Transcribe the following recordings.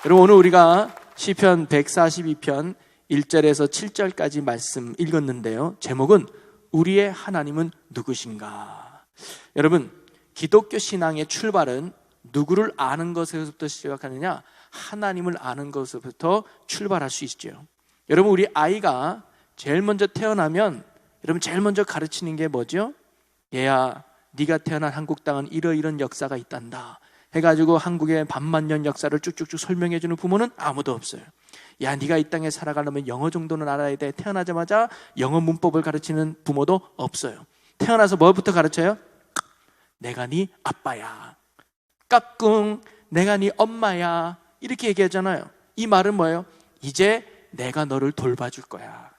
여러분, 오늘 우리가 시편 142편 1절에서 7절까지 말씀 읽었는데요, 제목은 우리의 하나님은 누구신가? 여러분, 기독교 신앙의 출발은 누구를 아는 것에서부터 시작하느냐? 하나님을 아는 것에서부터 출발할 수 있죠. 여러분, 우리 아이가 제일 먼저 태어나면 여러분 제일 먼저 가르치는 게 뭐죠? 얘야, 네가 태어난 한국 땅은 이러이런 역사가 있단다 해가지고 한국의 반만년 역사를 쭉쭉쭉 설명해주는 부모는 아무도 없어요. 야, 네가 이 땅에 살아가려면 영어 정도는 알아야 돼. 태어나자마자 영어 문법을 가르치는 부모도 없어요. 태어나서 뭐부터 가르쳐요? 내가 네 아빠야. 까꿍, 내가 네 엄마야. 이렇게 얘기하잖아요. 이 말은 뭐예요? 이제 내가 너를 돌봐줄 거야.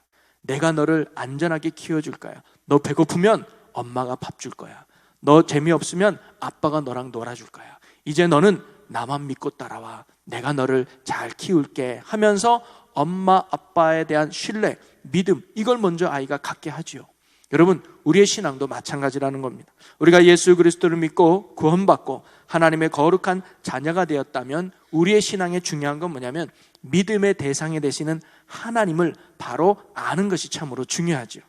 내가 너를 안전하게 키워줄 거야. 너 배고프면 엄마가 밥 줄 거야. 너 재미없으면 아빠가 너랑 놀아줄 거야. 이제 너는 나만 믿고 따라와. 내가 너를 잘 키울게 하면서 엄마 아빠에 대한 신뢰, 믿음, 이걸 먼저 아이가 갖게 하지요. 여러분, 우리의 신앙도 마찬가지라는 겁니다. 우리가 예수 그리스도를 믿고 구원받고 하나님의 거룩한 자녀가 되었다면 우리의 신앙의 중요한 건 뭐냐면 믿음의 대상이 되시는 하나님을 바로 아는 것이 참으로 중요하죠.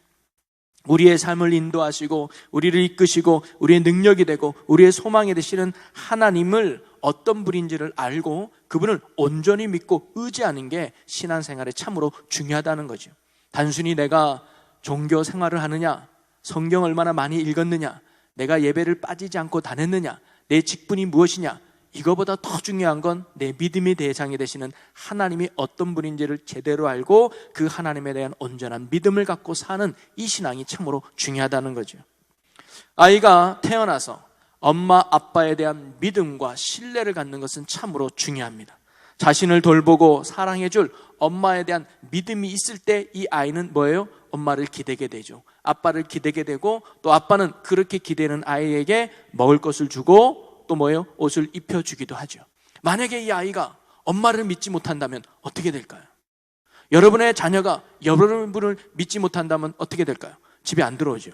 우리의 삶을 인도하시고 우리를 이끄시고 우리의 능력이 되고 우리의 소망이 되시는 하나님을 어떤 분인지를 알고 그분을 온전히 믿고 의지하는 게 신앙생활에 참으로 중요하다는 거죠. 단순히 내가 종교 생활을 하느냐, 성경 얼마나 많이 읽었느냐, 내가 예배를 빠지지 않고 다녔느냐, 내 직분이 무엇이냐, 이거보다 더 중요한 건 내 믿음의 대상이 되시는 하나님이 어떤 분인지를 제대로 알고 그 하나님에 대한 온전한 믿음을 갖고 사는 이 신앙이 참으로 중요하다는 거죠. 아이가 태어나서 엄마 아빠에 대한 믿음과 신뢰를 갖는 것은 참으로 중요합니다. 자신을 돌보고 사랑해줄 엄마에 대한 믿음이 있을 때 이 아이는 뭐예요? 엄마를 기대게 되죠. 아빠를 기대게 되고 또 아빠는 그렇게 기대는 아이에게 먹을 것을 주고 또 뭐예요? 옷을 입혀주기도 하죠. 만약에 이 아이가 엄마를 믿지 못한다면 어떻게 될까요? 여러분의 자녀가 여러분을 믿지 못한다면 어떻게 될까요? 집에 안 들어오죠.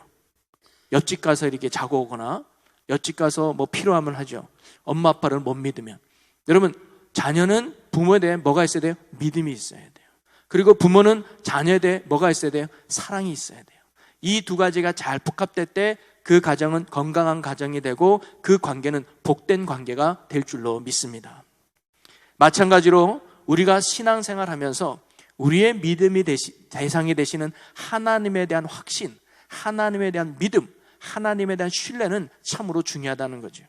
옆집 가서 이렇게 자고 오거나 옆집 가서 뭐 필요하면 하죠. 엄마 아빠를 못 믿으면. 여러분, 자녀는 부모에 대해 뭐가 있어야 돼요? 믿음이 있어야 돼요. 그리고 부모는 자녀에 대해 뭐가 있어야 돼요? 사랑이 있어야 돼요. 이 두 가지가 잘 복합될 때 그 가정은 건강한 가정이 되고 그 관계는 복된 관계가 될 줄로 믿습니다. 마찬가지로 우리가 신앙생활하면서 우리의 믿음이 대상이 되시는 하나님에 대한 확신, 하나님에 대한 믿음, 하나님에 대한 신뢰는 참으로 중요하다는 거죠.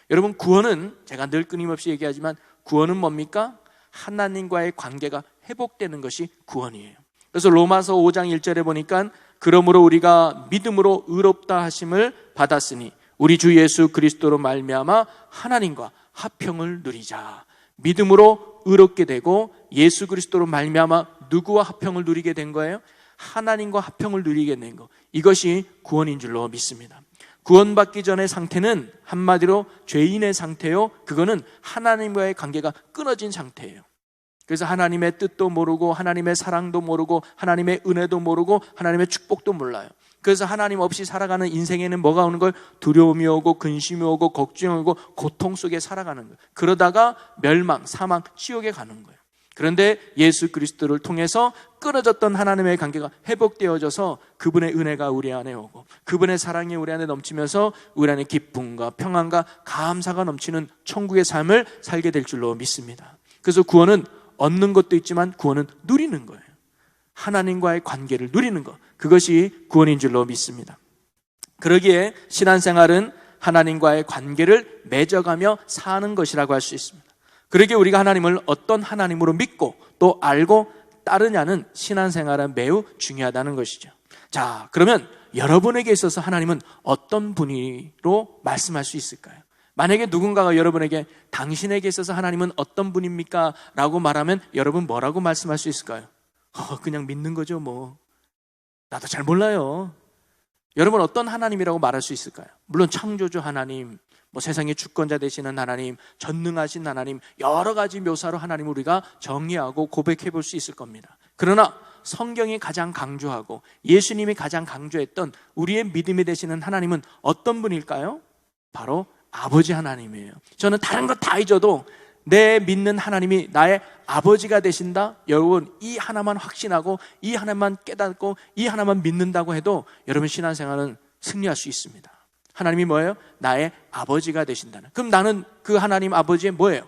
여러분, 구원은 제가 늘 끊임없이 얘기하지만 구원은 뭡니까? 하나님과의 관계가 회복되는 것이 구원이에요. 그래서 로마서 5장 1절에 보니까 그러므로 우리가 믿음으로 의롭다 하심을 받았으니 우리 주 예수 그리스도로 말미암아 하나님과 화평을 누리자. 믿음으로 의롭게 되고 예수 그리스도로 말미암아 누구와 화평을 누리게 된 거예요? 하나님과 화평을 누리게 된 거. 이것이 구원인 줄로 믿습니다. 구원받기 전의 상태는 한마디로 죄인의 상태요. 그거는 하나님과의 관계가 끊어진 상태예요. 그래서 하나님의 뜻도 모르고 하나님의 사랑도 모르고 하나님의 은혜도 모르고 하나님의 축복도 몰라요. 그래서 하나님 없이 살아가는 인생에는 뭐가 오는 걸? 두려움이 오고 근심이 오고 걱정이 오고 고통 속에 살아가는 거예요. 그러다가 멸망, 사망, 지옥에 가는 거예요. 그런데 예수 그리스도를 통해서 끊어졌던 하나님의 관계가 회복되어져서 그분의 은혜가 우리 안에 오고 그분의 사랑이 우리 안에 넘치면서 우리 안에 기쁨과 평안과 감사가 넘치는 천국의 삶을 살게 될 줄로 믿습니다. 그래서 구원은 얻는 것도 있지만 구원은 누리는 거예요. 하나님과의 관계를 누리는 것, 그것이 구원인 줄로 믿습니다. 그러기에 신앙생활은 하나님과의 관계를 맺어가며 사는 것이라고 할 수 있습니다. 그러기에 우리가 하나님을 어떤 하나님으로 믿고 또 알고 따르냐는 신앙생활은 매우 중요하다는 것이죠. 자, 그러면 여러분에게 있어서 하나님은 어떤 분으로 말씀할 수 있을까요? 만약에 누군가가 여러분에게 당신에게 있어서 하나님은 어떤 분입니까? 라고 말하면 여러분 뭐라고 말씀할 수 있을까요? 그냥 믿는 거죠 뭐. 나도 잘 몰라요. 여러분 어떤 하나님이라고 말할 수 있을까요? 물론 창조주 하나님, 뭐 세상의 주권자 되시는 하나님, 전능하신 하나님, 여러 가지 묘사로 하나님을 우리가 정의하고 고백해 볼 수 있을 겁니다. 그러나 성경이 가장 강조하고 예수님이 가장 강조했던 우리의 믿음이 되시는 하나님은 어떤 분일까요? 바로 아버지 하나님이에요. 저는 다른 거 다 잊어도 내 믿는 하나님이 나의 아버지가 되신다. 여러분, 이 하나만 확신하고 이 하나만 깨닫고 이 하나만 믿는다고 해도 여러분 신앙생활은 승리할 수 있습니다. 하나님이 뭐예요? 나의 아버지가 되신다는. 그럼 나는 그 하나님 아버지의 뭐예요?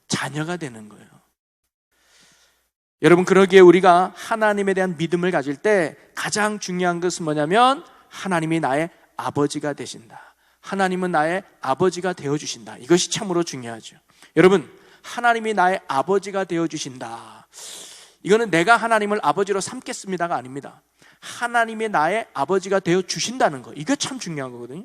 자녀가 되는 거예요. 여러분, 그러기에 우리가 하나님에 대한 믿음을 가질 때 가장 중요한 것은 뭐냐면 하나님이 나의 아버지가 되신다. 하나님은 나의 아버지가 되어주신다. 이것이 참으로 중요하죠. 여러분, 하나님이 나의 아버지가 되어주신다. 이거는 내가 하나님을 아버지로 삼겠습니다가 아닙니다. 하나님이 나의 아버지가 되어주신다는 거, 이거 참 중요한 거거든요.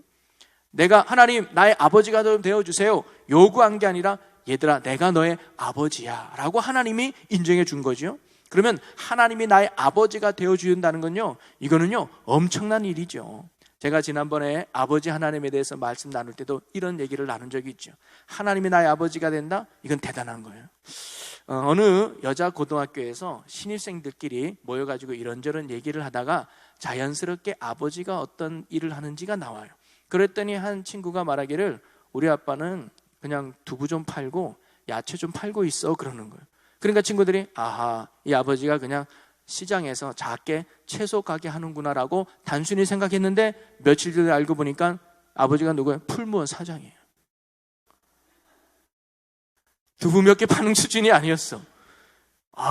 내가 하나님 나의 아버지가 되어주세요 요구한 게 아니라 얘들아 내가 너의 아버지야 라고 하나님이 인정해 준 거죠. 그러면 하나님이 나의 아버지가 되어준다는 건요, 이거는요 엄청난 일이죠. 제가 지난번에 아버지 하나님에 대해서 말씀 나눌 때도 이런 얘기를 나눈 적이 있죠. 하나님이 나의 아버지가 된다? 이건 대단한 거예요. 어느 여자 고등학교에서 신입생들끼리 모여가지고 이런저런 얘기를 하다가 자연스럽게 아버지가 어떤 일을 하는지가 나와요. 그랬더니 한 친구가 말하기를 우리 아빠는 그냥 두부 좀 팔고 야채 좀 팔고 있어 그러는 거예요. 그러니까 친구들이 아하, 이 아버지가 그냥 시장에서 작게 채소 가게 하는구나 라고 단순히 생각했는데 며칠 전에 알고 보니까 아버지가 누구예요? 풀무원 사장이에요. 두부 몇 개 파는 수준이 아니었어.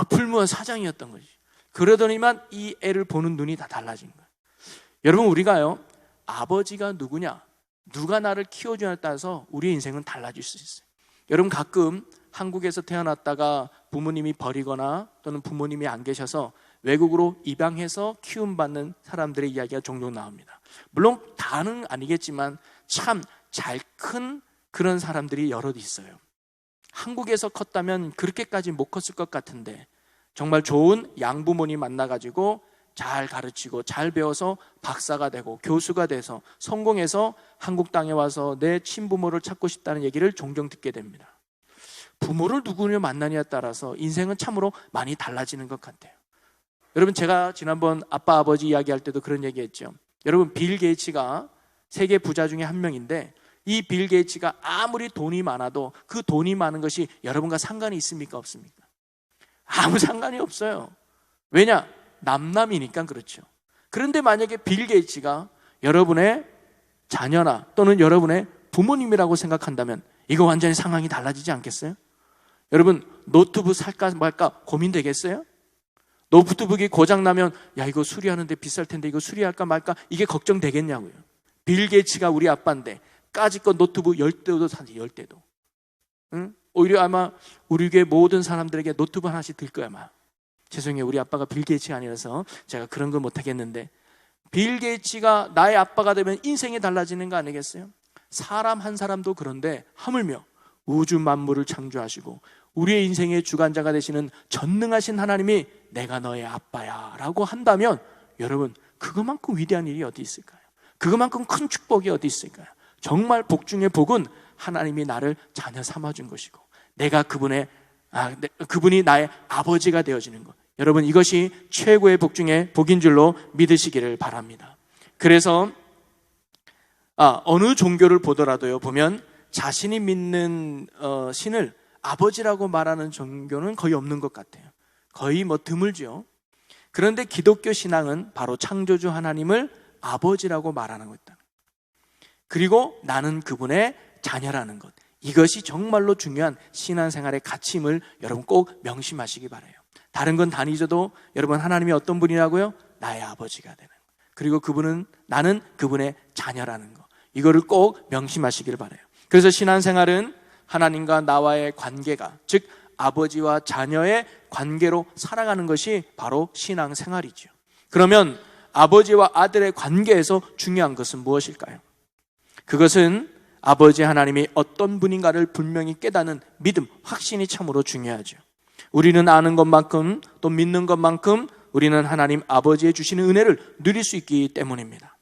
풀무원 사장이었던 거지. 그러더니만 이 애를 보는 눈이 다 달라진 거예요. 여러분, 우리가요 아버지가 누구냐, 누가 나를 키워주냐에 따라서 우리의 인생은 달라질 수 있어요. 여러분, 가끔 한국에서 태어났다가 부모님이 버리거나 또는 부모님이 안 계셔서 외국으로 입양해서 키움받는 사람들의 이야기가 종종 나옵니다. 물론 다는 아니겠지만 참 잘 큰 그런 사람들이 여럿 있어요. 한국에서 컸다면 그렇게까지 못 컸을 것 같은데 정말 좋은 양부모님 만나가지고 잘 가르치고 잘 배워서 박사가 되고 교수가 돼서 성공해서 한국 땅에 와서 내 친부모를 찾고 싶다는 얘기를 종종 듣게 됩니다. 부모를 누구를 만나냐에 따라서 인생은 참으로 많이 달라지는 것 같아요. 여러분, 제가 지난번 아빠 아버지 이야기할 때도 그런 얘기했죠. 여러분, 빌 게이츠가 세계 부자 중에 한 명인데 이 빌 게이츠가 아무리 돈이 많아도 그 돈이 많은 것이 여러분과 상관이 있습니까? 없습니까? 아무 상관이 없어요. 왜냐? 남남이니까 그렇죠. 그런데 만약에 빌 게이츠가 여러분의 자녀나 또는 여러분의 부모님이라고 생각한다면 이거 완전히 상황이 달라지지 않겠어요? 여러분, 노트북 살까 말까 고민되겠어요? 노트북이 고장나면 야 이거 수리하는데 비쌀 텐데 이거 수리할까 말까 이게 걱정되겠냐고요. 빌 게이츠가 우리 아빠인데 까짓것 노트북 10대도 사지, 10대도. 응? 오히려 아마 우리 교회 모든 사람들에게 노트북 하나씩 들 거야 아마. 죄송해요, 우리 아빠가 빌 게이츠가 아니라서 제가 그런 걸 못하겠는데 빌 게이츠가 나의 아빠가 되면 인생이 달라지는 거 아니겠어요? 사람 한 사람도 그런데 하물며 우주 만물을 창조하시고 우리의 인생의 주관자가 되시는 전능하신 하나님이 내가 너의 아빠야 라고 한다면 여러분, 그것만큼 위대한 일이 어디 있을까요? 그것만큼 큰 축복이 어디 있을까요? 정말 복 중의 복은 하나님이 나를 자녀 삼아준 것이고 내가 그분이 나의 아버지가 되어지는 것. 여러분, 이것이 최고의 복 중의 복인 줄로 믿으시기를 바랍니다. 그래서 어느 종교를 보더라도요 보면 자신이 믿는 신을 아버지라고 말하는 종교는 거의 없는 것 같아요. 거의 드물죠. 그런데 기독교 신앙은 바로 창조주 하나님을 아버지라고 말하는 것이다. 그리고 나는 그분의 자녀라는 것. 이것이 정말로 중요한 신앙생활의 가치임을 여러분 꼭 명심하시기 바라요. 다른 건 다 잊어도 여러분, 하나님이 어떤 분이라고요? 나의 아버지가 되는 것. 그리고 나는 그분의 자녀라는 것. 이거를 꼭 명심하시길 바라요. 그래서 신앙생활은 하나님과 나와의 관계가, 즉 아버지와 자녀의 관계로 살아가는 것이 바로 신앙생활이죠. 그러면 아버지와 아들의 관계에서 중요한 것은 무엇일까요? 그것은 아버지 하나님이 어떤 분인가를 분명히 깨닫는 믿음, 확신이 참으로 중요하죠. 우리는 아는 것만큼 또 믿는 것만큼 우리는 하나님 아버지의 주시는 은혜를 누릴 수 있기 때문입니다.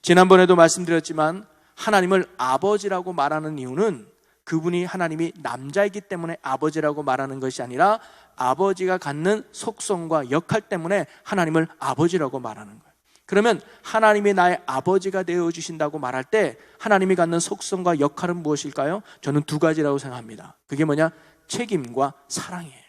지난번에도 말씀드렸지만 하나님을 아버지라고 말하는 이유는 그분이 하나님이 남자이기 때문에 아버지라고 말하는 것이 아니라 아버지가 갖는 속성과 역할 때문에 하나님을 아버지라고 말하는 거예요. 그러면 하나님이 나의 아버지가 되어주신다고 말할 때 하나님이 갖는 속성과 역할은 무엇일까요? 저는 두 가지라고 생각합니다. 그게 뭐냐? 책임과 사랑이에요.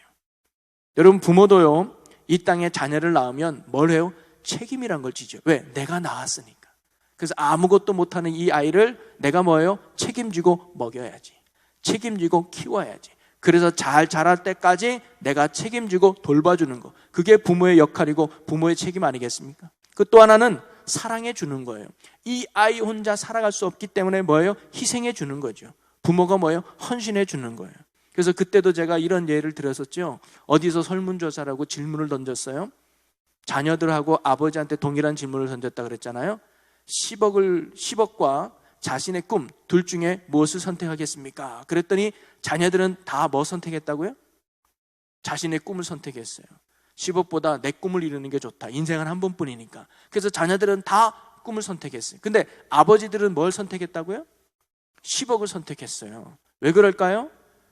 여러분, 부모도요, 이 땅에 자녀를 낳으면 뭘 해요? 책임이란 걸 지죠. 왜? 내가 낳았으니까. 그래서 아무것도 못하는 이 아이를 내가 뭐예요? 책임지고 먹여야지, 책임지고 키워야지. 그래서 잘 자랄 때까지 내가 책임지고 돌봐주는 거, 그게 부모의 역할이고 부모의 책임 아니겠습니까? 그 또 하나는 사랑해 주는 거예요. 이 아이 혼자 살아갈 수 없기 때문에 뭐예요? 희생해 주는 거죠. 부모가 뭐예요? 헌신해 주는 거예요. 그래서 그때도 제가 이런 예를 들었었죠. 어디서 설문조사라고 질문을 던졌어요. 자녀들하고 아버지한테 동일한 질문을 던졌다 그랬잖아요. 10억과 자신의 꿈 둘 중에 무엇을 선택하겠습니까? 그랬더니 자녀들은 다 뭐 선택했다고요? 자신의 꿈을 선택했어요. 10억보다 내 꿈을 이루는 게 좋다. 인생은 한 번뿐이니까. 그래서 자녀들은 다 꿈을 선택했어요. 근데 아버지들은 뭘 선택했다고요? 10억을 선택했어요. 왜 그럴까요?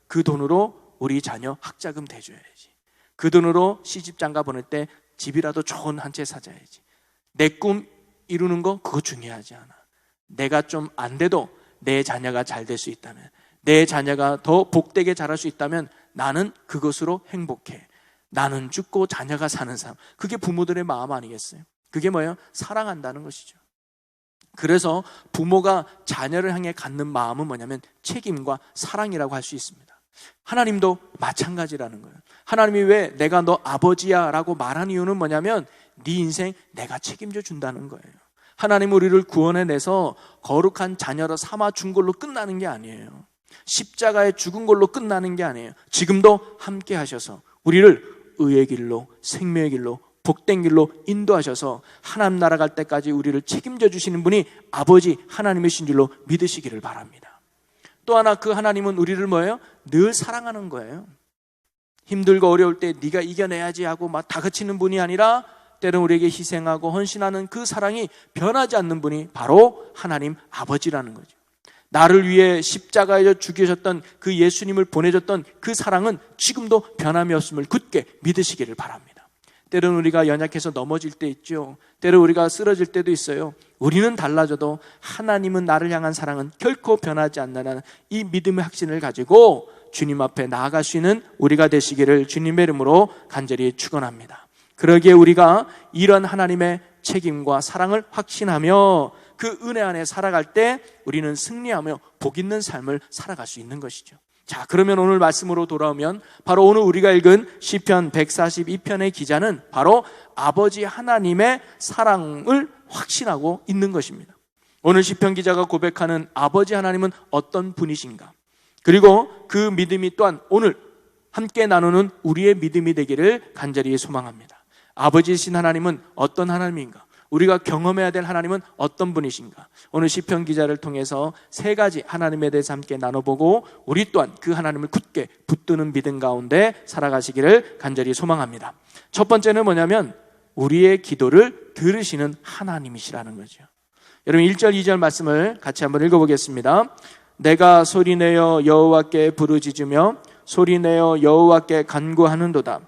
그 돈으로 우리 자녀 학자금 대줘야지. 그 돈으로 시집장가 보낼 때 집이라도 좋은 한 채 사줘야지. 내 꿈 이루는 거 그거 중요하지 않아. 내가 좀 안 돼도 내 자녀가 잘 될 수 있다면, 내 자녀가 더 복되게 자랄 수 있다면 나는 그것으로 행복해. 나는 죽고 자녀가 사는 삶. 그게 부모들의 마음 아니겠어요? 그게 뭐예요? 사랑한다는 것이죠. 그래서 부모가 자녀를 향해 갖는 마음은 뭐냐면 책임과 사랑이라고 할 수 있습니다. 하나님도 마찬가지라는 거예요. 하나님이 왜 내가 너 아버지야 라고 말한 이유는 뭐냐면 네 인생 내가 책임져 준다는 거예요. 하나님 우리를 구원해내서 거룩한 자녀로 삼아준 걸로 끝나는 게 아니에요. 십자가에 죽은 걸로 끝나는 게 아니에요. 지금도 함께 하셔서 우리를 의의 길로, 생명의 길로, 복된 길로 인도하셔서 하나님 나라 갈 때까지 우리를 책임져 주시는 분이 아버지 하나님이신 줄로 믿으시기를 바랍니다. 또 하나, 그 하나님은 우리를 뭐예요? 늘 사랑하는 거예요. 힘들고 어려울 때 네가 이겨내야지 하고 막 다그치는 분이 아니라 때론 우리에게 희생하고 헌신하는 그 사랑이 변하지 않는 분이 바로 하나님 아버지라는 거죠. 나를 위해 십자가에서 죽이셨던 그 예수님을 보내줬던 그 사랑은 지금도 변함이 없음을 굳게 믿으시기를 바랍니다. 때론 우리가 연약해서 넘어질 때 있죠. 때론 우리가 쓰러질 때도 있어요. 우리는 달라져도 하나님은 나를 향한 사랑은 결코 변하지 않는다는 이 믿음의 확신을 가지고 주님 앞에 나아갈 수 있는 우리가 되시기를 주님의 이름으로 간절히 축원합니다. 그러기에 우리가 이런 하나님의 책임과 사랑을 확신하며 그 은혜 안에 살아갈 때 우리는 승리하며 복 있는 삶을 살아갈 수 있는 것이죠. 자, 그러면 오늘 말씀으로 돌아오면 바로 오늘 우리가 읽은 시편 142편의 기자는 바로 아버지 하나님의 사랑을 확신하고 있는 것입니다. 오늘 시편 기자가 고백하는 아버지 하나님은 어떤 분이신가? 그리고 그 믿음이 또한 오늘 함께 나누는 우리의 믿음이 되기를 간절히 소망합니다. 아버지이신 하나님은 어떤 하나님인가? 우리가 경험해야 될 하나님은 어떤 분이신가? 오늘 시편 기자를 통해서 세 가지 하나님에 대해서 함께 나눠보고 우리 또한 그 하나님을 굳게 붙드는 믿음 가운데 살아가시기를 간절히 소망합니다. 첫 번째는 뭐냐면 우리의 기도를 들으시는 하나님이시라는 거죠. 여러분 1절 2절 말씀을 같이 한번 읽어보겠습니다. 내가 소리내어 여호와께 부르짖으며 소리내어 여호와께 간구하는도다.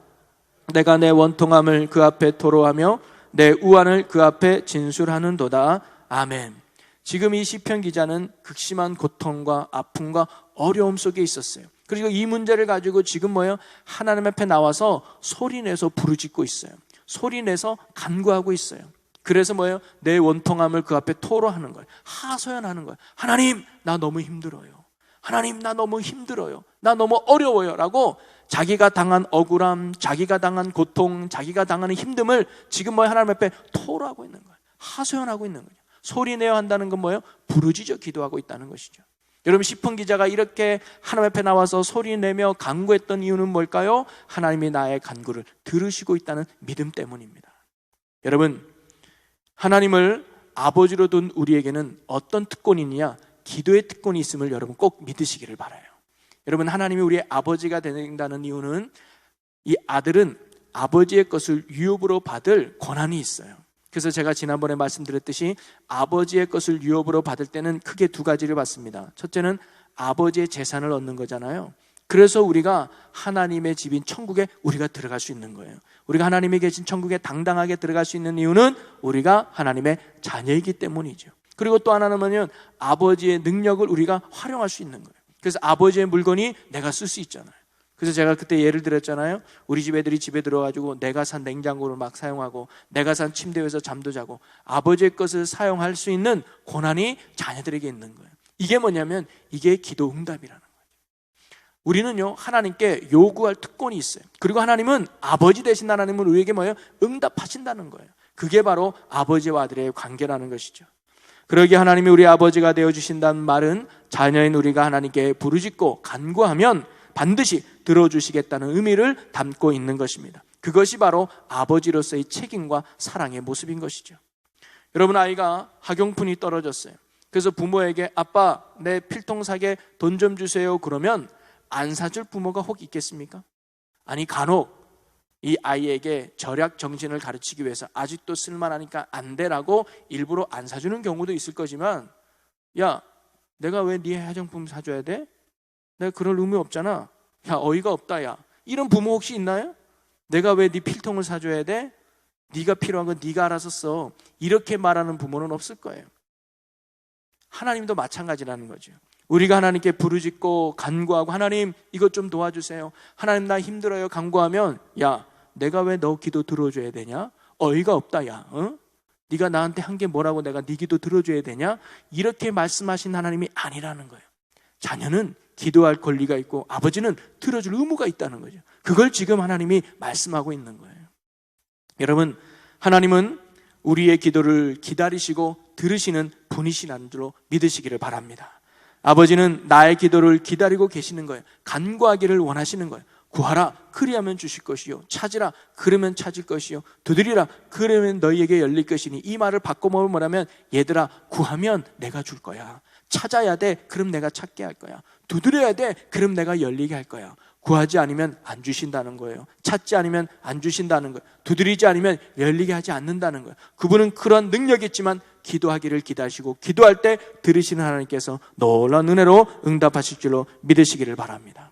내가 내 원통함을 그 앞에 토로하며 내 우환을 그 앞에 진술하는도다. 아멘. 지금 이 시편 기자는 극심한 고통과 아픔과 어려움 속에 있었어요. 그리고 이 문제를 가지고 지금 뭐예요? 하나님 앞에 나와서 소리내서 부르짖고 있어요. 소리내서 간구하고 있어요. 그래서 뭐예요? 내 원통함을 그 앞에 토로하는 거예요. 하소연하는 거예요. 하나님, 나 너무 힘들어요. 하나님, 나 너무 힘들어요. 나 너무 어려워요. 라고 자기가 당한 억울함, 자기가 당한 고통, 자기가 당하는 힘듦을 지금 뭐예요? 하나님 앞에 토로하고 있는 거예요. 하소연하고 있는 거예요. 소리내어 한다는 건 뭐예요? 부르짖어 기도하고 있다는 것이죠. 여러분 시편 기자가 이렇게 하나님 앞에 나와서 소리내며 간구했던 이유는 뭘까요? 하나님이 나의 간구를 들으시고 있다는 믿음 때문입니다. 여러분, 하나님을 아버지로 둔 우리에게는 어떤 특권이 있느냐? 기도의 특권이 있음을 여러분 꼭 믿으시기를 바라요. 여러분, 하나님이 우리의 아버지가 된다는 이유는 이 아들은 아버지의 것을 유업으로 받을 권한이 있어요. 그래서 제가 지난번에 말씀드렸듯이 아버지의 것을 유업으로 받을 때는 크게 두 가지를 받습니다. 첫째는 아버지의 재산을 얻는 거잖아요. 그래서 우리가 하나님의 집인 천국에 우리가 들어갈 수 있는 거예요. 우리가 하나님이 계신 천국에 당당하게 들어갈 수 있는 이유는 우리가 하나님의 자녀이기 때문이죠. 그리고 또 하나는 뭐냐면 아버지의 능력을 우리가 활용할 수 있는 거예요. 그래서 아버지의 물건이 내가 쓸 수 있잖아요. 그래서 제가 그때 예를 들었잖아요. 우리 집 애들이 집에 들어가지고 내가 산 냉장고를 막 사용하고 내가 산 침대 위에서 잠도 자고 아버지의 것을 사용할 수 있는 권한이 자녀들에게 있는 거예요. 이게 뭐냐면 이게 기도 응답이라는 거예요. 우리는요, 하나님께 요구할 특권이 있어요. 그리고 하나님은 아버지 되신 하나님은 우리에게 뭐예요? 응답하신다는 거예요. 그게 바로 아버지와 아들의 관계라는 것이죠. 그러기에 하나님이 우리 아버지가 되어주신다는 말은 자녀인 우리가 하나님께 부르짖고 간구하면 반드시 들어주시겠다는 의미를 담고 있는 것입니다. 그것이 바로 아버지로서의 책임과 사랑의 모습인 것이죠. 여러분, 아이가 학용품이 떨어졌어요. 그래서 부모에게 아빠 내 필통 사게 돈 좀 주세요 그러면 안 사줄 부모가 혹 있겠습니까? 아니 간혹 이 아이에게 절약 정신을 가르치기 위해서 아직도 쓸만하니까 안 되라고 일부러 안 사주는 경우도 있을 거지만, 야 내가 왜 네 화장품 사줘야 돼? 내가 그럴 의무 없잖아. 야 어이가 없다. 야 이런 부모 혹시 있나요? 내가 왜 네 필통을 사줘야 돼? 네가 필요한 건 네가 알아서 써. 이렇게 말하는 부모는 없을 거예요. 하나님도 마찬가지라는 거죠. 우리가 하나님께 부르짖고 간구하고 하나님 이것 좀 도와주세요. 하나님 나 힘들어요 간구하면 야 내가 왜 너 기도 들어줘야 되냐? 어이가 없다. 야 네가 나한테 한 게 뭐라고 내가 네 기도 들어줘야 되냐? 이렇게 말씀하신 하나님이 아니라는 거예요. 자녀는 기도할 권리가 있고 아버지는 들어줄 의무가 있다는 거죠. 그걸 지금 하나님이 말씀하고 있는 거예요. 여러분, 하나님은 우리의 기도를 기다리시고 들으시는 분이시라는 줄로 믿으시기를 바랍니다. 아버지는 나의 기도를 기다리고 계시는 거예요. 간구하기를 원하시는 거예요. 구하라 그리하면 주실 것이요, 찾으라 그러면 찾을 것이요, 두드리라 그러면 너희에게 열릴 것이니, 이 말을 바꿔먹으면 뭐라면 얘들아 구하면 내가 줄 거야, 찾아야 돼 그럼 내가 찾게 할 거야, 두드려야 돼 그럼 내가 열리게 할 거야. 구하지 않으면 안 주신다는 거예요. 찾지 않으면 안 주신다는 거예요. 두드리지 않으면 열리게 하지 않는다는 거예요. 그분은 그런 능력이 있지만 기도하기를 기다리시고 기도할 때 들으시는 하나님께서 놀라운 은혜로 응답하실 줄로 믿으시기를 바랍니다.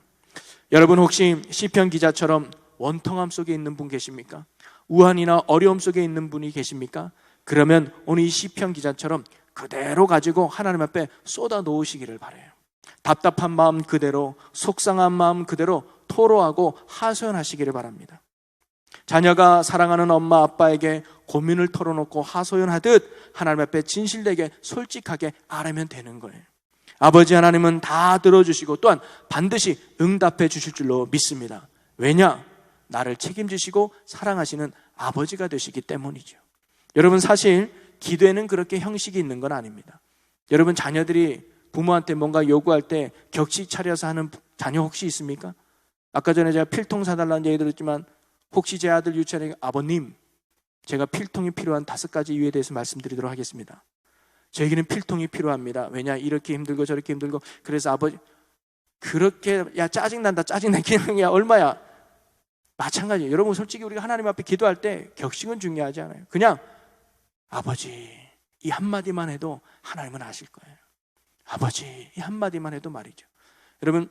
여러분 혹시 시편 기자처럼 원통함 속에 있는 분 계십니까? 우한이나 어려움 속에 있는 분이 계십니까? 그러면 오늘 이 시편 기자처럼 그대로 가지고 하나님 앞에 쏟아 놓으시기를 바라요. 답답한 마음 그대로, 속상한 마음 그대로 토로하고 하소연하시기를 바랍니다. 자녀가 사랑하는 엄마 아빠에게 고민을 털어놓고 하소연하듯 하나님 앞에 진실되게 솔직하게 알아면 되는 거예요. 아버지 하나님은 다 들어주시고 또한 반드시 응답해 주실 줄로 믿습니다. 왜냐? 나를 책임지시고 사랑하시는 아버지가 되시기 때문이죠. 여러분 사실 기도에는 그렇게 형식이 있는 건 아닙니다. 여러분 자녀들이 부모한테 뭔가 요구할 때 격식 차려서 하는 자녀 혹시 있습니까? 아까 전에 제가 필통 사달라는 얘기 들었지만 혹시 제 아들 유치원에 아버님 제가 필통이 필요한 5가지 이유에 대해서 말씀드리도록 하겠습니다. 저에게는 필통이 필요합니다. 왜냐? 이렇게 힘들고 저렇게 힘들고. 그래서 아버지 그렇게 야 짜증난다 짜증나게 야 얼마야. 마찬가지예요. 여러분 솔직히 우리가 하나님 앞에 기도할 때 격식은 중요하지 않아요. 그냥 아버지 이 한마디만 해도 하나님은 아실 거예요. 아버지 이 한마디만 해도 말이죠. 여러분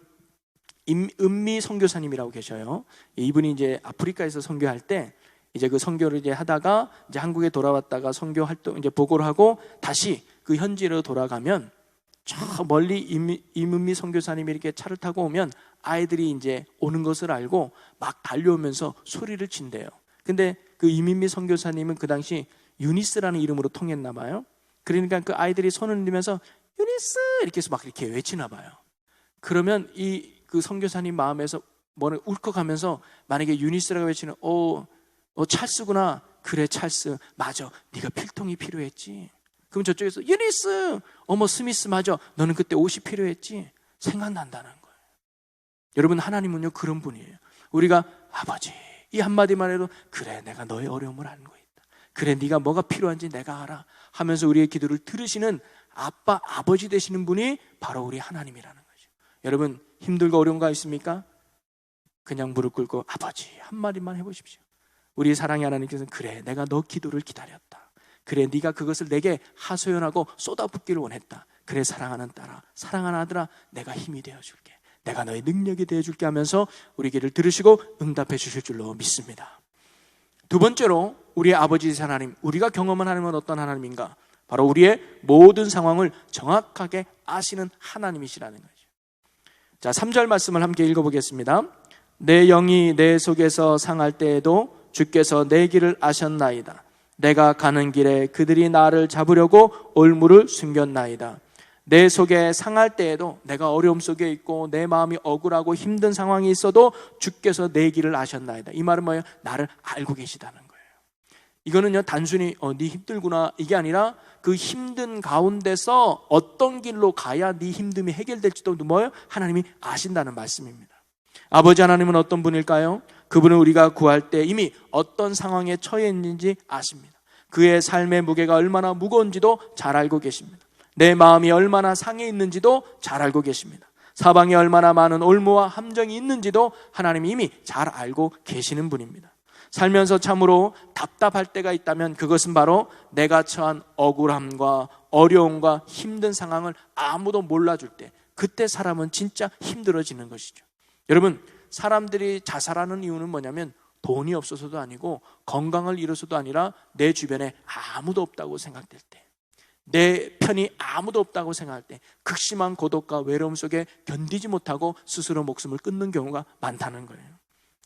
은미 선교사님이라고 계셔요. 이분이 이제 아프리카에서 선교할 때 이제 그 선교를 이제 하다가 이제 한국에 돌아왔다가 선교 활동 이제 보고를 하고 다시 그 현지로 돌아가면 저 멀리 임은미 선교사님이 이렇게 차를 타고 오면 아이들이 이제 오는 것을 알고 막 달려오면서 소리를 친대요. 근데 그 임은미 선교사님은 그 당시 유니스라는 이름으로 통했나 봐요. 그러니까 그 아이들이 손을 흔들면서 유니스 이렇게 해서 막 이렇게 외치나 봐요. 그러면 이 그 선교사님 마음에서 뭐를 울컥하면서 만약에 유니스라고 외치는 찰스구나. 그래 찰스 맞아. 네가 필통이 필요했지. 그럼 저쪽에서 유니스 어머 스미스 맞아. 너는 그때 옷이 필요했지. 생각난다는 거예요. 여러분 하나님은요 그런 분이에요. 우리가 아버지 이 한마디만 해도 그래 내가 너의 어려움을 알고 있다. 그래 네가 뭐가 필요한지 내가 알아 하면서 우리의 기도를 들으시는 아빠 아버지 되시는 분이 바로 우리 하나님이라는 거죠. 여러분 힘들고 어려운 거 있습니까? 그냥 무릎 꿇고 아버지 한마디만 해보십시오. 우리 사랑의 하나님께서는 그래 내가 너 기도를 기다렸다. 그래 네가 그것을 내게 하소연하고 쏟아붓기를 원했다. 그래 사랑하는 딸아 사랑하는 아들아 내가 힘이 되어줄게. 내가 너의 능력이 되어줄게 하면서 우리 기도를 들으시고 응답해 주실 줄로 믿습니다. 두 번째로 우리의 아버지 하나님, 우리가 경험한 하나님은 어떤 하나님인가? 바로 우리의 모든 상황을 정확하게 아시는 하나님이시라는 거죠. 자, 3절 말씀을 함께 읽어보겠습니다. 내 영이 내 속에서 상할 때에도 주께서 내 길을 아셨나이다. 내가 가는 길에 그들이 나를 잡으려고 올무를 숨겼나이다. 내 속에 상할 때에도, 내가 어려움 속에 있고 내 마음이 억울하고 힘든 상황이 있어도 주께서 내 길을 아셨나이다. 이 말은 뭐예요? 나를 알고 계시다는 거예요. 이거는요, 단순히 네 힘들구나 이게 아니라 그 힘든 가운데서 어떤 길로 가야 네 힘듦이 해결될지도 뭐예요? 하나님이 아신다는 말씀입니다. 아버지 하나님은 어떤 분일까요? 그분은 우리가 구할 때 이미 어떤 상황에 처해 있는지 아십니다. 그의 삶의 무게가 얼마나 무거운지도 잘 알고 계십니다. 내 마음이 얼마나 상해 있는지도 잘 알고 계십니다. 사방에 얼마나 많은 올무와 함정이 있는지도 하나님이 이미 잘 알고 계시는 분입니다. 살면서 참으로 답답할 때가 있다면 그것은 바로 내가 처한 억울함과 어려움과 힘든 상황을 아무도 몰라줄 때, 그때 사람은 진짜 힘들어지는 것이죠. 여러분, 사람들이 자살하는 이유는 뭐냐면 돈이 없어서도 아니고 건강을 잃어서도 아니라 내 주변에 아무도 없다고 생각될 때, 내 편이 아무도 없다고 생각할 때 극심한 고독과 외로움 속에 견디지 못하고 스스로 목숨을 끊는 경우가 많다는 거예요.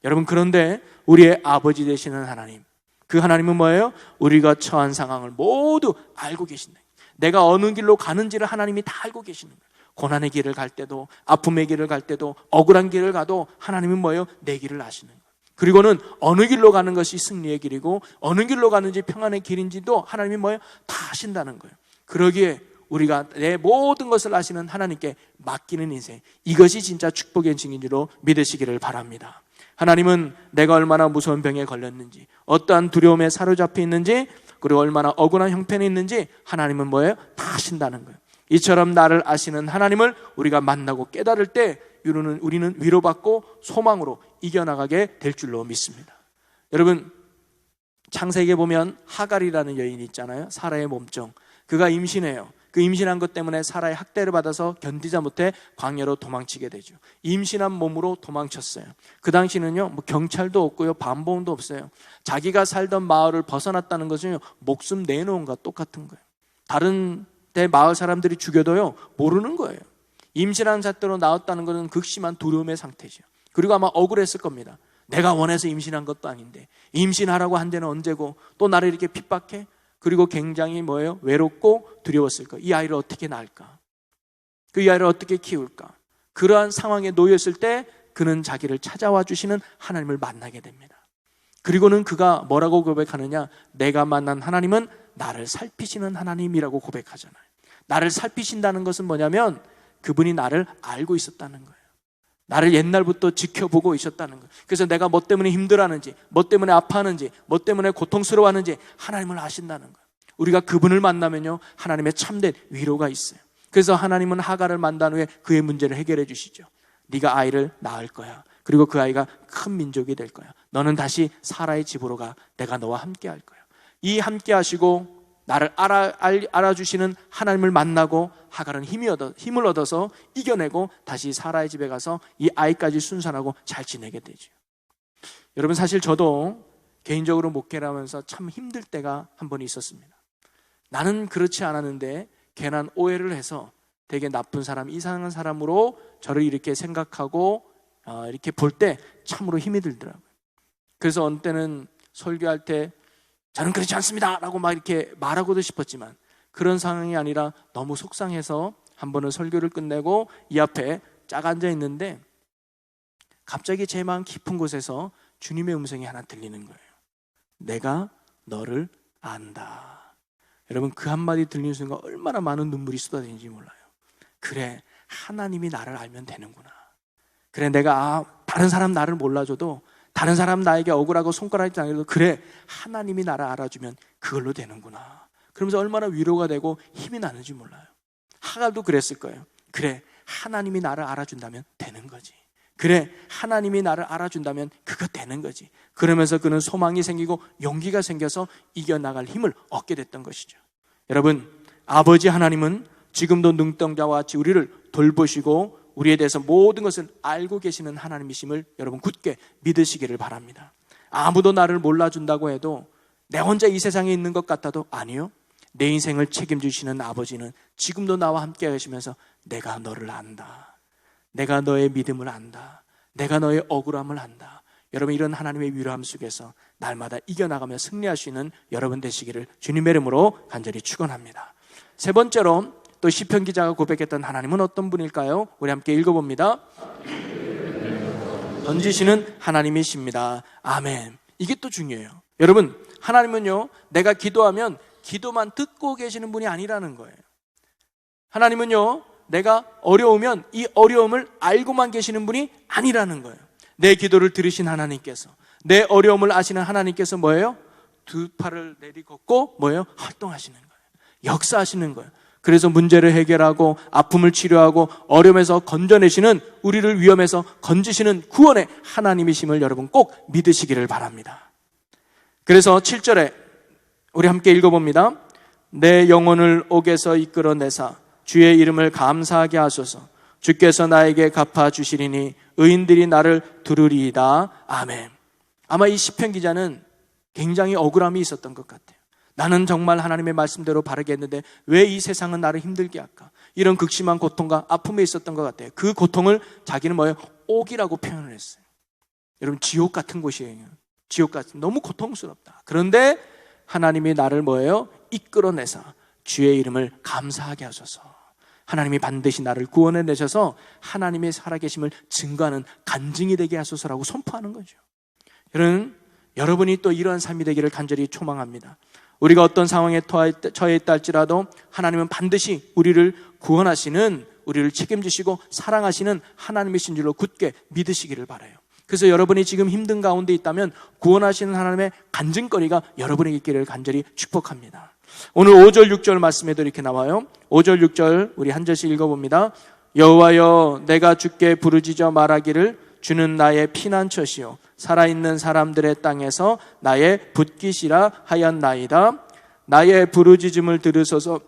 여러분, 그런데 우리의 아버지 되시는 하나님, 그 하나님은 뭐예요? 우리가 처한 상황을 모두 알고 계신다. 내가 어느 길로 가는지를 하나님이 다 알고 계시는 거예요. 고난의 길을 갈 때도, 아픔의 길을 갈 때도, 억울한 길을 가도 하나님은 뭐예요? 내 길을 아시는 거예요. 그리고는 어느 길로 가는 것이 승리의 길이고 어느 길로 가는지 평안의 길인지도 하나님이 뭐예요? 다 아신다는 거예요. 그러기에 우리가 내 모든 것을 아시는 하나님께 맡기는 인생, 이것이 진짜 축복의 인생인지로 믿으시기를 바랍니다. 하나님은 내가 얼마나 무서운 병에 걸렸는지, 어떠한 두려움에 사로잡혀 있는지, 그리고 얼마나 억울한 형편에 있는지 하나님은 뭐예요? 다 아신다는 거예요. 이처럼 나를 아시는 하나님을 우리가 만나고 깨달을 때 우리는 위로받고 소망으로 이겨나가게 될 줄로 믿습니다. 여러분, 창세기에 보면 하갈이라는 여인이 있잖아요. 사라의 몸종. 그가 임신해요. 그 임신한 것 때문에 사라의 학대를 받아서 견디자 못해 광야로 도망치게 되죠. 임신한 몸으로 도망쳤어요. 그 당시는요, 뭐 경찰도 없고요, 반보험도 없어요. 자기가 살던 마을을 벗어났다는 것은요, 목숨 내놓은 것과 똑같은 거예요. 다른 때 마을 사람들이 죽여도요, 모르는 거예요. 임신한 상태로 나왔다는 것은 극심한 두려움의 상태죠. 그리고 아마 억울했을 겁니다. 내가 원해서 임신한 것도 아닌데 임신하라고 한 데는 언제고 또 나를 이렇게 핍박해? 그리고 굉장히 뭐예요? 외롭고 두려웠을 거예요. 이 아이를 어떻게 낳을까? 그 이 아이를 어떻게 키울까? 그러한 상황에 놓였을 때 그는 자기를 찾아와 주시는 하나님을 만나게 됩니다. 그리고는 그가 뭐라고 고백하느냐? 내가 만난 하나님은 나를 살피시는 하나님이라고 고백하잖아요. 나를 살피신다는 것은 뭐냐면 그분이 나를 알고 있었다는 거예요. 나를 옛날부터 지켜보고 있었다는 거예요. 그래서 내가 뭐 때문에 힘들어하는지, 뭐 때문에 아파하는지, 뭐 때문에 고통스러워하는지 하나님을 아신다는 거예요. 우리가 그분을 만나면요, 하나님의 참된 위로가 있어요. 그래서 하나님은 하갈을 만난 후에 그의 문제를 해결해 주시죠. 네가 아이를 낳을 거야. 그리고 그 아이가 큰 민족이 될 거야. 너는 다시 사라의 집으로 가. 내가 너와 함께 할 거야. 이 함께 하시고 나를 알아주시는 하나님을 만나고 하갈은 힘을 얻어서 이겨내고 다시 사라의 집에 가서 이 아이까지 순산하고 잘 지내게 되죠. 여러분, 사실 저도 개인적으로 목회를 하면서 참 힘들 때가 한 번 있었습니다. 나는 그렇지 않았는데 괜한 오해를 해서 되게 나쁜 사람, 이상한 사람으로 저를 이렇게 생각하고 이렇게 볼 때 참으로 힘이 들더라고요. 그래서 어느 때는 설교할 때 저는 그렇지 않습니다 라고 막 이렇게 말하고도 싶었지만 그런 상황이 아니라 너무 속상해서 한 번은 설교를 끝내고 이 앞에 쫙 앉아 있는데 갑자기 제 마음 깊은 곳에서 주님의 음성이 하나 들리는 거예요. 내가 너를 안다. 여러분, 그 한마디 들리는 순간 얼마나 많은 눈물이 쏟아지는지 몰라요. 그래, 하나님이 나를 알면 되는구나. 그래, 내가 다른 사람 나를 몰라줘도, 다른 사람 나에게 억울하고 손가락이 당해도 그래, 하나님이 나를 알아주면 그걸로 되는구나. 그러면서 얼마나 위로가 되고 힘이 나는지 몰라요. 하갈도 그랬을 거예요. 그래, 하나님이 나를 알아준다면 되는 거지. 그래, 하나님이 나를 알아준다면 그거 되는 거지. 그러면서 그는 소망이 생기고 용기가 생겨서 이겨나갈 힘을 얻게 됐던 것이죠. 여러분, 아버지 하나님은 지금도 눈동자와 같이 우리를 돌보시고 우리에 대해서 모든 것을 알고 계시는 하나님이심을 여러분 굳게 믿으시기를 바랍니다. 아무도 나를 몰라준다고 해도 내 혼자 이 세상에 있는 것 같아도 아니요, 내 인생을 책임지시는 아버지는 지금도 나와 함께 하시면서 내가 너를 안다. 내가 너의 믿음을 안다. 내가 너의 억울함을 안다. 여러분, 이런 하나님의 위로함 속에서 날마다 이겨나가며 승리할 수 있는 여러분 되시기를 주님의 이름으로 간절히 축원합니다. 세 번째로 또 시편 기자가 고백했던 하나님은 어떤 분일까요? 우리 함께 읽어봅니다. 던지시는 하나님이십니다. 아멘. 이게 또 중요해요. 여러분, 하나님은요, 내가 기도하면 기도만 듣고 계시는 분이 아니라는 거예요. 하나님은요, 내가 어려우면 이 어려움을 알고만 계시는 분이 아니라는 거예요. 내 기도를 들으신 하나님께서, 내 어려움을 아시는 하나님께서 뭐예요? 두 팔을 내리걷고 뭐예요? 활동하시는 거예요. 역사하시는 거예요. 그래서 문제를 해결하고 아픔을 치료하고 어려움에서 건져내시는, 우리를 위험에서 건지시는 구원의 하나님이심을 여러분 꼭 믿으시기를 바랍니다. 그래서 7절에 우리 함께 읽어봅니다. 내 영혼을 옥에서 이끌어내사 주의 이름을 감사하게 하소서. 주께서 나에게 갚아주시리니 의인들이 나를 두르리이다. 아멘. 아마 이 시편 기자는 굉장히 억울함이 있었던 것 같아요. 나는 정말 하나님의 말씀대로 바르게 했는데 왜 이 세상은 나를 힘들게 할까? 이런 극심한 고통과 아픔에 있었던 것 같아요. 그 고통을 자기는 뭐예요? 옥이라고 표현을 했어요. 여러분, 지옥 같은 곳이에요. 지옥 같은, 너무 고통스럽다. 그런데 하나님이 나를 뭐예요? 이끌어내사 주의 이름을 감사하게 하소서. 하나님이 반드시 나를 구원해내셔서 하나님의 살아계심을 증거하는 간증이 되게 하소서라고 선포하는 거죠. 여러분이 또 이러한 삶이 되기를 간절히 초망합니다. 우리가 어떤 상황에 처해 있다 할지라도 하나님은 반드시 우리를 구원하시는, 우리를 책임지시고 사랑하시는 하나님이신 줄로 굳게 믿으시기를 바라요. 그래서 여러분이 지금 힘든 가운데 있다면 구원하시는 하나님의 간증거리가 여러분에게 있기를 간절히 축복합니다. 오늘 5절 6절 말씀에도 이렇게 나와요. 5절 6절 우리 한 절씩 읽어봅니다. 여호와여, 내가 주께 부르짖어 말하기를 주는 나의 피난처시요 살아있는 사람들의 땅에서 나의 붓깃이라 하였나이다. 나의 부르짖음을 들으소서.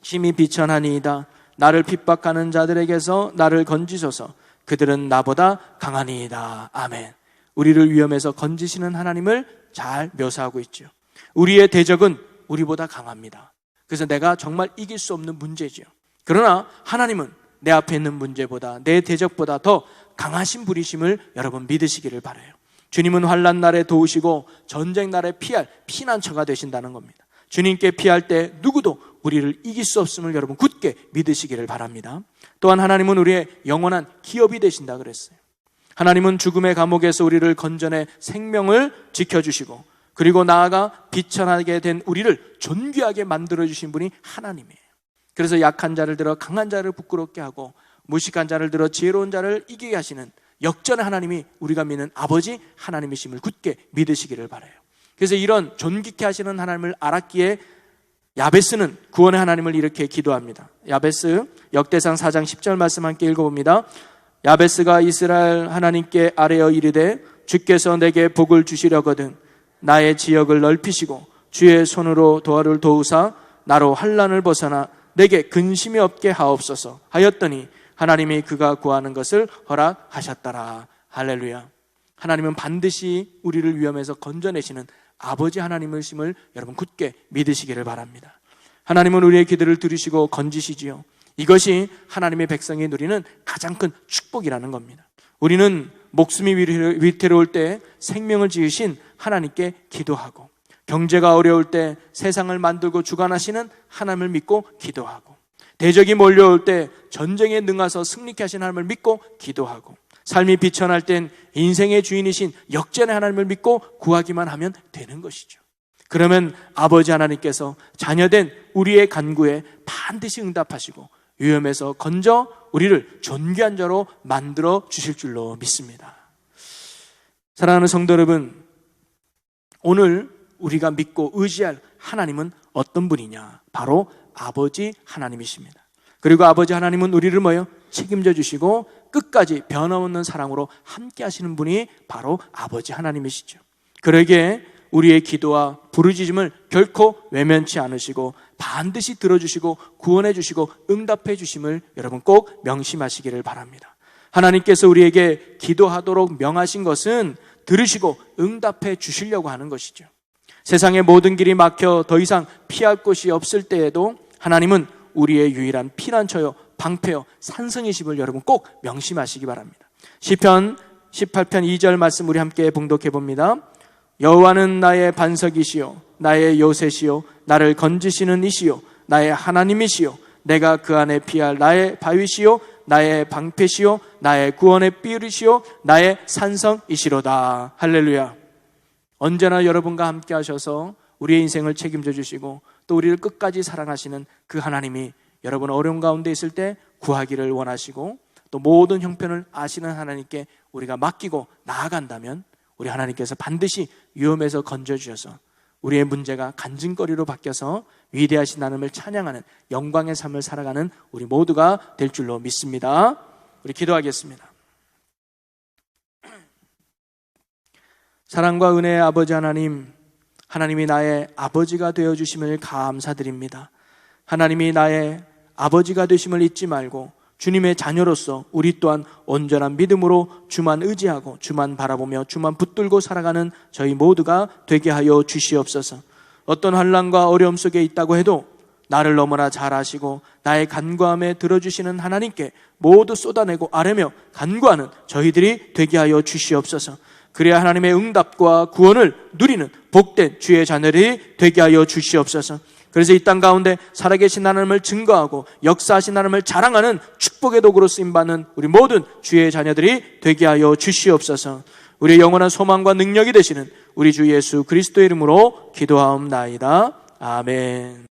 심히 비천하니이다. 나를 핍박하는 자들에게서 나를 건지소서. 그들은 나보다 강하니이다. 아멘. 우리를 위험에서 건지시는 하나님을 잘 묘사하고 있죠. 우리의 대적은 우리보다 강합니다. 그래서 내가 정말 이길 수 없는 문제죠. 그러나 하나님은 내 앞에 있는 문제보다, 내 대적보다 더 강하신 분이심을 여러분 믿으시기를 바라요. 주님은 환난 날에 도우시고 전쟁 날에 피할 피난처가 되신다는 겁니다. 주님께 피할 때 누구도 우리를 이길 수 없음을 여러분 굳게 믿으시기를 바랍니다. 또한 하나님은 우리의 영원한 기업이 되신다 그랬어요. 하나님은 죽음의 감옥에서 우리를 건져내 생명을 지켜주시고, 그리고 나아가 비천하게 된 우리를 존귀하게 만들어주신 분이 하나님이에요. 그래서 약한 자를 들어 강한 자를 부끄럽게 하고 무식한 자를 들어 지혜로운 자를 이기게 하시는 역전의 하나님이 우리가 믿는 아버지 하나님이심을 굳게 믿으시기를 바라요. 그래서 이런 존귀케 하시는 하나님을 알았기에 야베스는 구원의 하나님을 이렇게 기도합니다. 야베스 역대상 4장 10절 말씀 함께 읽어봅니다. 야베스가 이스라엘 하나님께 아뢰어 이르되 주께서 내게 복을 주시려거든 나의 지역을 넓히시고 주의 손으로 도화를 도우사 나로 환난을 벗어나 내게 근심이 없게 하옵소서 하였더니 하나님이 그가 구하는 것을 허락하셨더라. 할렐루야. 하나님은 반드시 우리를 위험에서 건져내시는 아버지 하나님이심을 여러분 굳게 믿으시기를 바랍니다. 하나님은 우리의 기도를 들으시고 건지시지요. 이것이 하나님의 백성이 누리는 가장 큰 축복이라는 겁니다. 우리는 목숨이 위태로울 때 생명을 지으신 하나님께 기도하고, 경제가 어려울 때 세상을 만들고 주관하시는 하나님을 믿고 기도하고, 대적이 몰려올 때 전쟁에 능하서 승리케 하신 하나님을 믿고 기도하고, 삶이 비천할 땐 인생의 주인이신 역전의 하나님을 믿고 구하기만 하면 되는 것이죠. 그러면 아버지 하나님께서 자녀된 우리의 간구에 반드시 응답하시고 위험에서 건져 우리를 존귀한 자로 만들어 주실 줄로 믿습니다. 사랑하는 성도 여러분, 오늘 우리가 믿고 의지할 하나님은 어떤 분이냐? 바로 아버지 하나님이십니다. 그리고 아버지 하나님은 우리를 뭐요? 책임져 주시고 끝까지 변함없는 사랑으로 함께 하시는 분이 바로 아버지 하나님이시죠. 그러기에 우리의 기도와 부르짖음을 결코 외면치 않으시고 반드시 들어주시고 구원해 주시고 응답해 주심을 여러분 꼭 명심하시기를 바랍니다. 하나님께서 우리에게 기도하도록 명하신 것은 들으시고 응답해 주시려고 하는 것이죠. 세상의 모든 길이 막혀 더 이상 피할 곳이 없을 때에도 하나님은 우리의 유일한 피난처요 방패요 산성이심을 여러분 꼭 명심하시기 바랍니다. 시편 18편 2절 말씀 우리 함께 봉독해 봅니다. 여호와는 나의 반석이시요 나의 요새시요 나를 건지시는 이시요 나의 하나님이시요 내가 그 안에 피할 나의 바위시요 나의 방패시요 나의 구원의 삐으시요 나의 산성이시로다. 할렐루야. 언제나 여러분과 함께 하셔서 우리의 인생을 책임져 주시고 또 우리를 끝까지 사랑하시는 그 하나님이 여러분 어려운 가운데 있을 때 구하기를 원하시고 또 모든 형편을 아시는 하나님께 우리가 맡기고 나아간다면 우리 하나님께서 반드시 위험에서 건져주셔서 우리의 문제가 간증거리로 바뀌어서 위대하신 하나님을 찬양하는 영광의 삶을 살아가는 우리 모두가 될 줄로 믿습니다. 우리 기도하겠습니다. 사랑과 은혜의 아버지 하나님, 하나님이 나의 아버지가 되어주심을 감사드립니다. 하나님이 나의 아버지가 되심을 잊지 말고 주님의 자녀로서 우리 또한 온전한 믿음으로 주만 의지하고 주만 바라보며 주만 붙들고 살아가는 저희 모두가 되게 하여 주시옵소서. 어떤 환난과 어려움 속에 있다고 해도 나를 너무나 잘 아시고 나의 간구함에 들어주시는 하나님께 모두 쏟아내고 아뢰며 간구하는 저희들이 되게 하여 주시옵소서. 그래야 하나님의 응답과 구원을 누리는 복된 주의 자녀들이 되게 하여 주시옵소서. 그래서 이 땅 가운데 살아계신 하나님을 증거하고 역사하신 하나님을 자랑하는 축복의 도구로 쓰임받는 우리 모든 주의 자녀들이 되게 하여 주시옵소서. 우리의 영원한 소망과 능력이 되시는 우리 주 예수 그리스도의 이름으로 기도하옵나이다. 아멘.